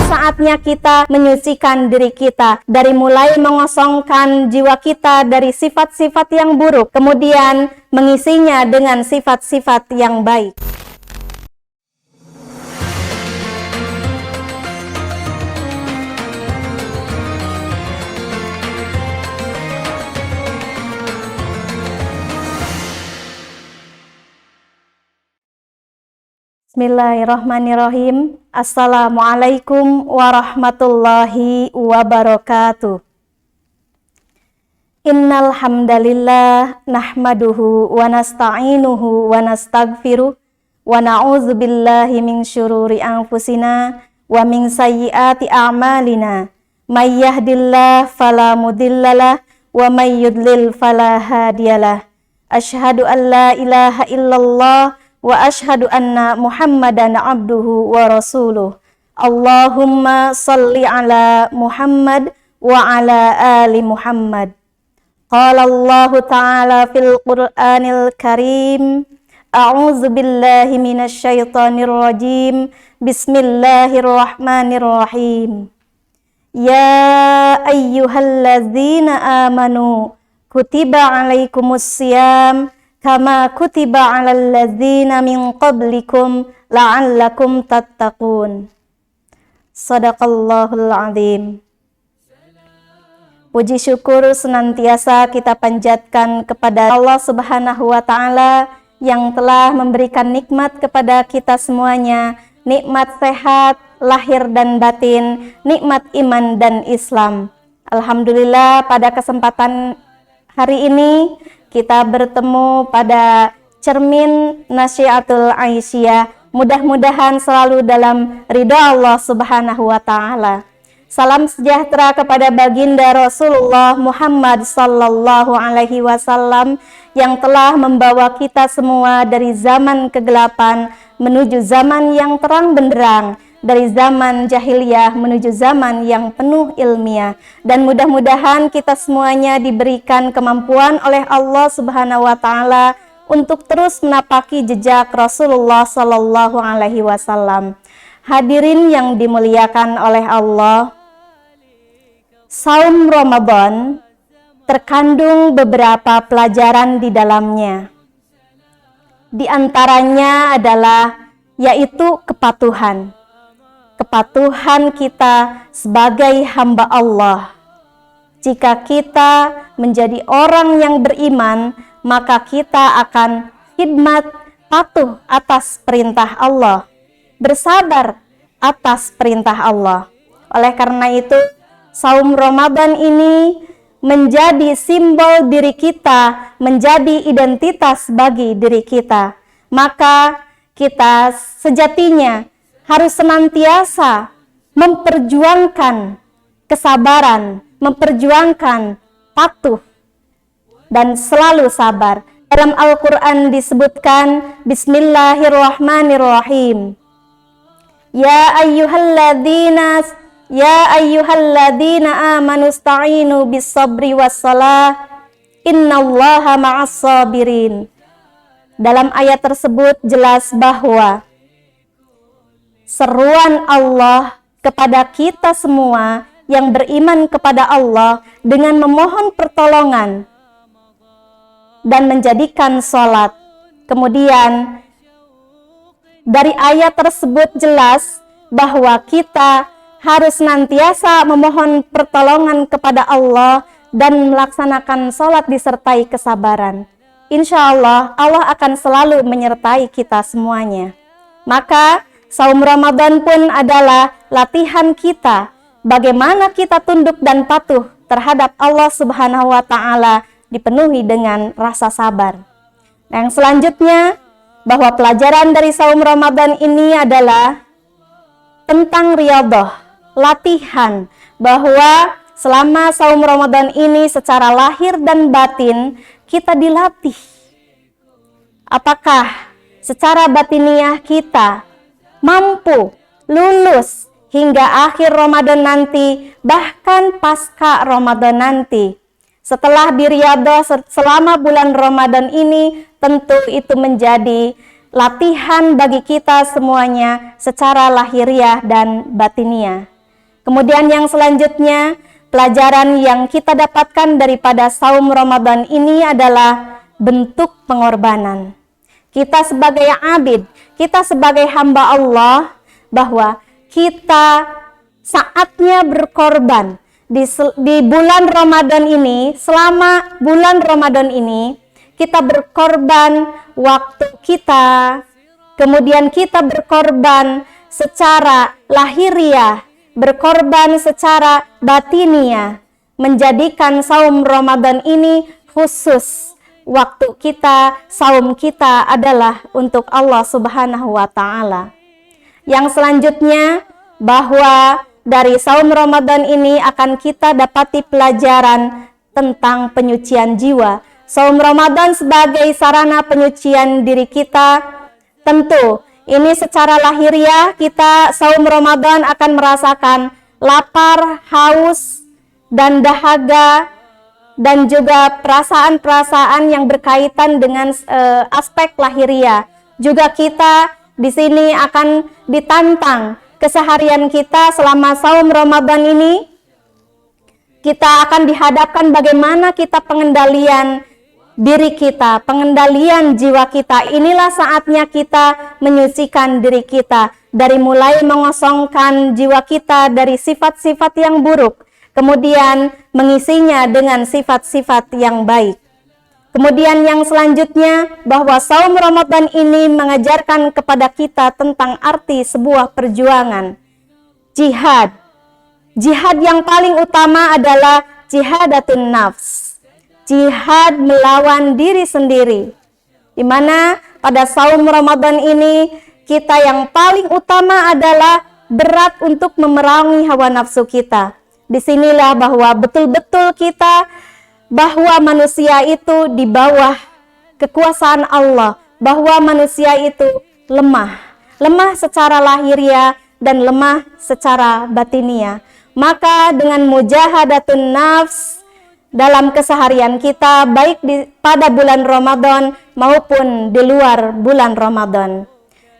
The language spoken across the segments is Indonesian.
saatnya kita menyucikan diri kita dari mulai mengosongkan jiwa kita dari sifat-sifat yang buruk, kemudian mengisinya dengan sifat-sifat yang baik. Bismillahirrahmanirrahim. Assalamualaikum warahmatullahi wabarakatuh. Innal hamdalillah nahmaduhu wa nasta'inuhu wa nastaghfiruh wa na'udzu billahi min syururi anfusina wa min sayyiati a'malina. May yahdihillahu fala mudhillalah wa may yudlil fala hadiyalah. Asyhadu an la ilaha illallah wa ashhadu anna Muhammadan abduhu wa rasuluh. Allahumma salli ala Muhammad wa ala ali Muhammad. Qala Allah ta'ala fil Qur'anil Karim. A'udzu billahi minasy syaithanir rajim. Bismillahirrahmanirrahim. Ya ayyuhalladzina amanu kutiba alaikumus syiyam kama kutiba 'alal ladzina min qablikum la'allakum tattaqun. Shadaqallahul 'azim. Puji syukur senantiasa kita panjatkan kepada Allah Subhanahu wa taala yang telah memberikan nikmat kepada kita semuanya, nikmat sehat lahir dan batin, nikmat iman dan Islam. Alhamdulillah, pada kesempatan hari ini kita bertemu pada cermin Nasihatul Aisyah. Mudah-mudahan selalu dalam ridha Allah Subhanahu wa taala. Salam sejahtera kepada baginda Rasulullah Muhammad sallallahu alaihi wasallam yang telah membawa kita semua dari zaman kegelapan menuju zaman yang terang benderang, dari zaman jahiliyah menuju zaman yang penuh ilmiah. Dan mudah-mudahan kita semuanya diberikan kemampuan oleh Allah Subhanahu wa taala untuk terus menapaki jejak Rasulullah sallallahu alaihi wasallam. Hadirin yang dimuliakan oleh Allah, saum Ramadan terkandung beberapa pelajaran di dalamnya. Di antaranya adalah yaitu kepatuhan. Kepatuhan kita sebagai hamba Allah. Jika kita menjadi orang yang beriman, maka kita akan khidmat, patuh atas perintah Allah, bersabar atas perintah Allah. Oleh karena itu, saum Ramadan ini menjadi simbol diri kita, menjadi identitas bagi diri kita. Maka kita sejatinya harus senantiasa memperjuangkan kesabaran, memperjuangkan patuh, dan selalu sabar. Dalam Al-Quran disebutkan, Bismillahirrahmanirrahim. Ya ayyuhalladzina amanu sta'inu bis sabri wassalah, innallaha ma'as sabirin. Dalam ayat tersebut jelas bahwa seruan Allah kepada kita semua yang beriman kepada Allah dengan memohon pertolongan dan menjadikan sholat. Kemudian dari ayat tersebut jelas bahwa kita harus senantiasa memohon pertolongan kepada Allah dan melaksanakan sholat disertai kesabaran. Insya Allah, Allah akan selalu menyertai kita semuanya. Maka saum Ramadan pun adalah latihan kita bagaimana kita tunduk dan patuh terhadap Allah Subhanahu wa taala, dipenuhi dengan rasa sabar. Yang selanjutnya, bahwa pelajaran dari saum Ramadan ini adalah tentang riyadhah, latihan, bahwa selama saum Ramadan ini secara lahir dan batin kita dilatih. Apakah secara batiniah kita mampu lulus hingga akhir Ramadan nanti, bahkan pasca Ramadan nanti. Setelah diriyadhah selama bulan Ramadan ini, tentu itu menjadi latihan bagi kita semuanya secara lahiriah dan batiniah. Kemudian yang selanjutnya, pelajaran yang kita dapatkan daripada saum Ramadan ini adalah bentuk pengorbanan. Kita sebagai abid, kita sebagai hamba Allah, bahwa kita saatnya berkorban di bulan Ramadan ini. Selama bulan Ramadan ini kita berkorban waktu kita, kemudian kita berkorban secara lahiriah, berkorban secara batiniah, menjadikan saum Ramadan ini khusus. Waktu kita, saum kita adalah untuk Allah Subhanahu wa Ta'ala. Yang selanjutnya, bahwa dari saum Ramadan ini akan kita dapati pelajaran tentang penyucian jiwa. Saum Ramadan sebagai sarana penyucian diri kita. Tentu ini secara lahiriah, kita saum Ramadan akan merasakan lapar, haus, dan dahaga, dan juga perasaan-perasaan yang berkaitan dengan aspek lahiriah. Juga kita di sini akan ditantang keseharian kita selama saum Ramadan ini. Kita akan dihadapkan bagaimana kita pengendalian diri kita, pengendalian jiwa kita. Inilah saatnya kita menyucikan diri kita, dari mulai mengosongkan jiwa kita dari sifat-sifat yang buruk, kemudian mengisinya dengan sifat-sifat yang baik. Kemudian yang selanjutnya, bahwa saum Ramadan ini mengajarkan kepada kita tentang arti sebuah perjuangan. Jihad. Jihad yang paling utama adalah jihadatun nafs. Jihad melawan diri sendiri. Di mana pada saum Ramadan ini kita yang paling utama adalah berat untuk memerangi hawa nafsu kita. Disinilah bahwa betul-betul kita, bahwa manusia itu di bawah kekuasaan Allah, bahwa manusia itu lemah secara lahiriah dan lemah secara batiniah. Maka dengan mujahadatun nafs dalam keseharian kita, baik pada bulan Ramadan maupun di luar bulan Ramadan.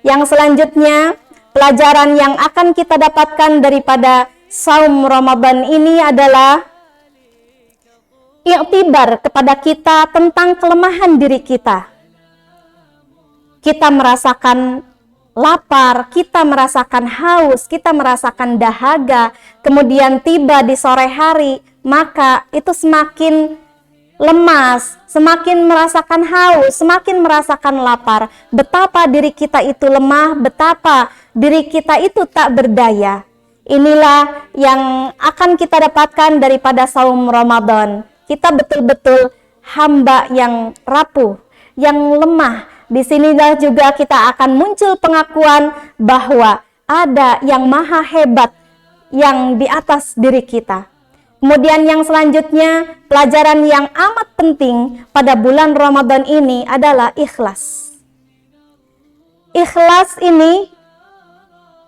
Yang selanjutnya, pelajaran yang akan kita dapatkan daripada saum Ramadan ini adalah iktibar kepada kita tentang kelemahan diri kita. Kita merasakan lapar, kita merasakan haus, kita merasakan dahaga, kemudian tiba di sore hari, maka itu semakin lemas, semakin merasakan haus, semakin merasakan lapar. Betapa diri kita itu lemah, betapa diri kita itu tak berdaya. Inilah yang akan kita dapatkan daripada saum Ramadan. Kita betul-betul hamba yang rapuh, yang lemah. Di sinilah juga kita akan muncul pengakuan bahwa ada yang maha hebat yang di atas diri kita. Kemudian yang selanjutnya, pelajaran yang amat penting pada bulan Ramadan ini adalah ikhlas. Ikhlas ini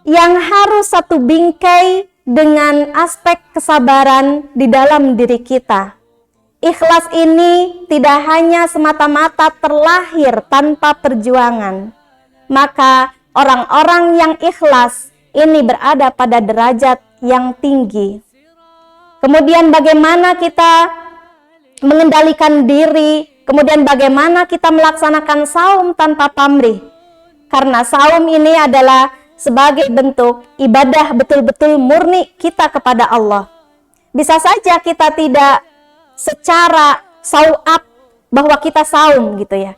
yang harus satu bingkai dengan aspek kesabaran di dalam diri kita. Ikhlas ini tidak hanya semata-mata terlahir tanpa perjuangan. Maka orang-orang yang ikhlas ini berada pada derajat yang tinggi. Kemudian bagaimana kita mengendalikan diri, kemudian bagaimana kita melaksanakan saum tanpa pamrih. Karena saum ini adalah sebagai bentuk ibadah betul-betul murni kita kepada Allah. Bisa saja kita tidak secara sau'ab bahwa kita saum gitu ya.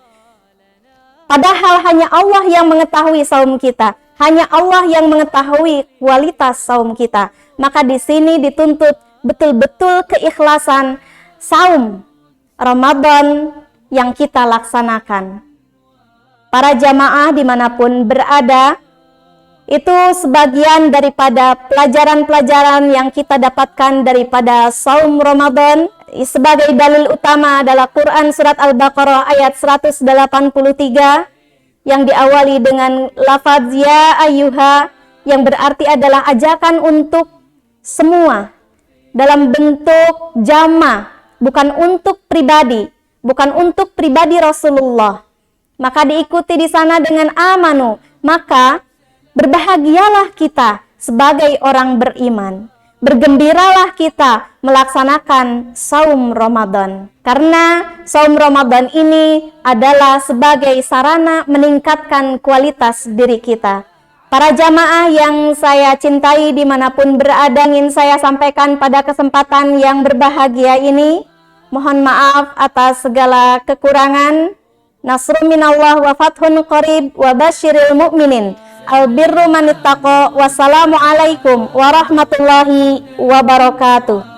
Padahal hanya Allah yang mengetahui saum kita, hanya Allah yang mengetahui kualitas saum kita. Maka di sini dituntut betul-betul keikhlasan saum Ramadan yang kita laksanakan. Para jamaah dimanapun berada, itu sebagian daripada pelajaran-pelajaran yang kita dapatkan daripada saum Ramadan. Sebagai dalil utama adalah Quran Surat Al-Baqarah ayat 183 yang diawali dengan lafaz ya ayyuha, yang berarti adalah ajakan untuk semua dalam bentuk jama', bukan untuk pribadi, bukan untuk pribadi Rasulullah. Maka diikuti di sana dengan amanu, maka berbahagialah kita sebagai orang beriman. bergembiralah kita melaksanakan saum Ramadan. Karena saum Ramadan ini adalah sebagai sarana meningkatkan kualitas diri kita. Para jamaah yang saya cintai dimanapun berada, ingin saya sampaikan pada kesempatan yang berbahagia ini, mohon maaf atas segala kekurangan. Nasrun minallah wa fathun qarib wa basyiril mu'minin. Albirru manittaqo. Wassalamualaikum warahmatullahi wabarakatuh.